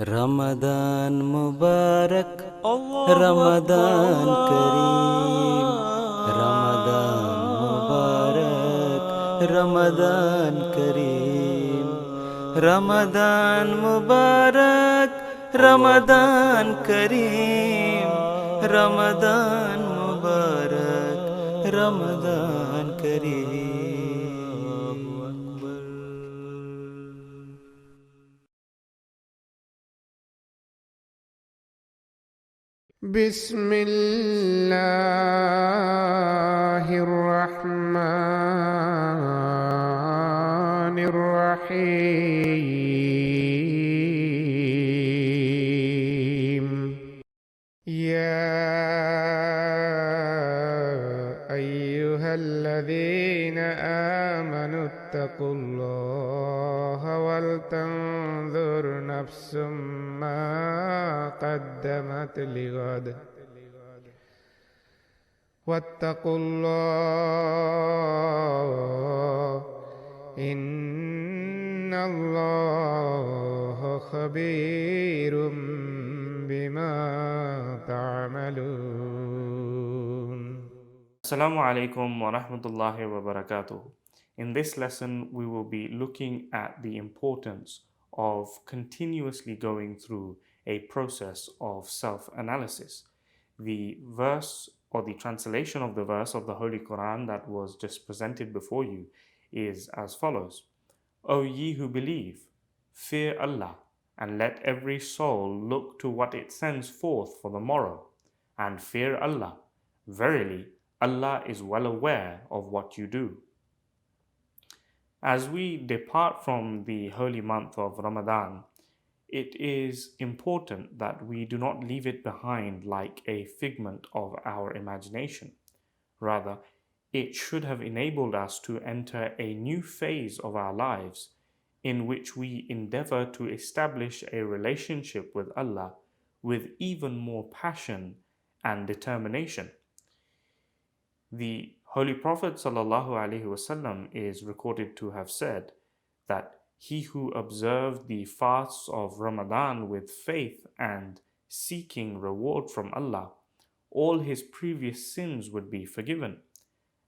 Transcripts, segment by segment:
Ramadan Mubarak, Allahu Ramadan Kareem, Ramadan Mubarak, Ramadan Kareem, Ramadan Mubarak, Ramadan Kareem, Ramadan Mubarak, Ramadan Kareem. بسم الله الرحمن الرحيم يا أيها الذين آمنوا اتقوا الله ولتنظر نفس ما قدمت لغد واتقوا الله إن الله خبير بما تعملون. Assalamu alaikum wa rahmatullahi wa barakatuh. In this lesson, we will be looking at the importance of continuously going through a process of self-analysis. The verse or the translation of the verse of the Holy Quran that was just presented before you is as follows. O ye who believe, fear Allah, and let every soul look to what it sends forth for the morrow, and fear Allah. Verily, Allah is well aware of what you do. As we depart from the holy month of Ramadan, it is important that we do not leave it behind like a figment of our imagination. Rather, it should have enabled us to enter a new phase of our lives in which we endeavor to establish a relationship with Allah with even more passion and determination. The Holy Prophet ﷺ is recorded to have said that he who observed the fasts of Ramadan with faith and seeking reward from Allah, all his previous sins would be forgiven.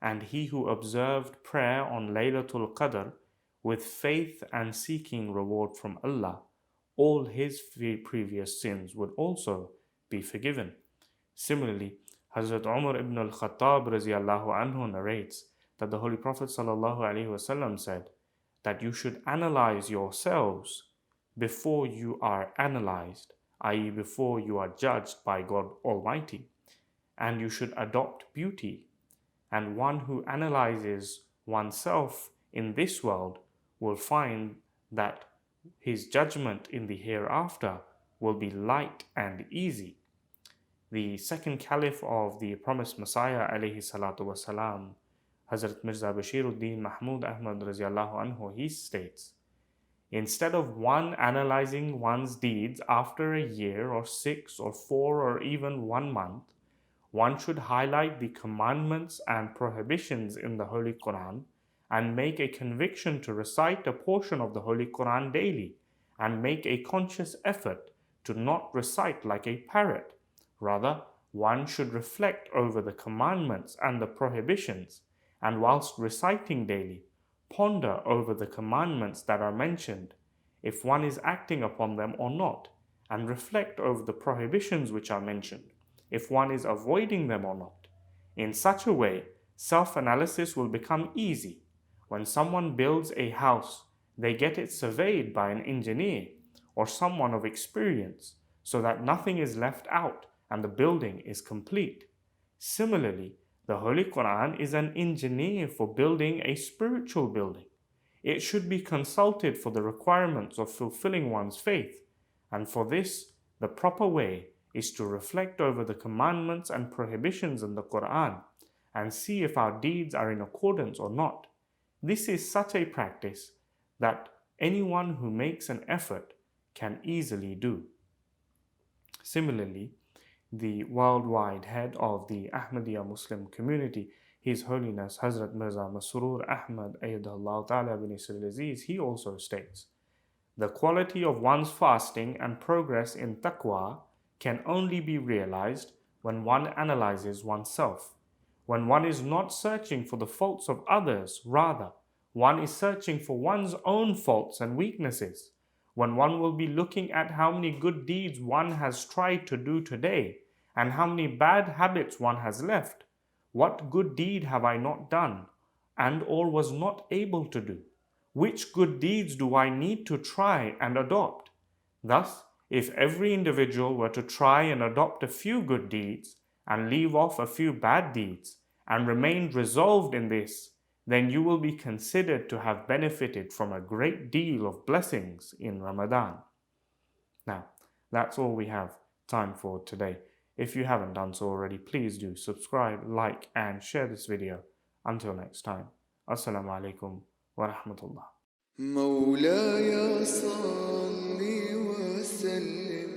And he who observed prayer on Laylatul Qadr with faith and seeking reward from Allah, all his previous sins would also be forgiven. Similarly, Hazrat Umar ibn al-Khattab radiallahu anhu narrates that the Holy Prophet sallallahu alaihi wasallam said that you should analyze yourselves before you are analyzed, i.e., before you are judged by God Almighty, and you should adopt beauty. And one who analyzes oneself in this world will find that his judgment in the hereafter will be light and easy. The second caliph of the promised Messiah alayhi salatu wasalam, Hazrat Mirza Bashiruddin Mahmud Ahmad radiallahu anhu, he states, instead of one analyzing one's deeds after a year or 6 or 4 or even 1 month, one should highlight the commandments and prohibitions in the Holy Quran and make a conviction to recite a portion of the Holy Quran daily and make a conscious effort to not recite like a parrot. Rather, one should reflect over the commandments and the prohibitions, and whilst reciting daily, ponder over the commandments that are mentioned, if one is acting upon them or not, and reflect over the prohibitions which are mentioned, if one is avoiding them or not. In such a way, self-analysis will become easy. When someone builds a house, they get it surveyed by an engineer or someone of experience, so that nothing is left out and the building is complete. Similarly, the Holy Quran is an engineer for building a spiritual building. It should be consulted for the requirements of fulfilling one's faith, and for this, the proper way is to reflect over the commandments and prohibitions in the Quran and see if our deeds are in accordance or not. This is such a practice that anyone who makes an effort can easily do. Similarly, the worldwide head of the Ahmadiyya Muslim community, His Holiness Hazrat Mirza Masroor Ahmad Ayyadullah Ta'ala bin Isr al-Aziz, he also states The quality of one's fasting and progress in taqwa can only be realized when one analyzes oneself, when one is not searching for the faults of others, rather, one is searching for one's own faults and weaknesses, when one will be looking at how many good deeds one has tried to do today and how many bad habits one has left. What good deed have I not done and or was not able to do? Which good deeds do I need to try and adopt? Thus, if every individual were to try and adopt a few good deeds and leave off a few bad deeds and remain resolved in this, then you will be considered to have benefited from a great deal of blessings in Ramadan. Now, that's all we have time for today. If you haven't done so already, please do subscribe, like, and share this video. Until next time, Assalamu alaikum wa rahmatullah. مولاي صل وسلم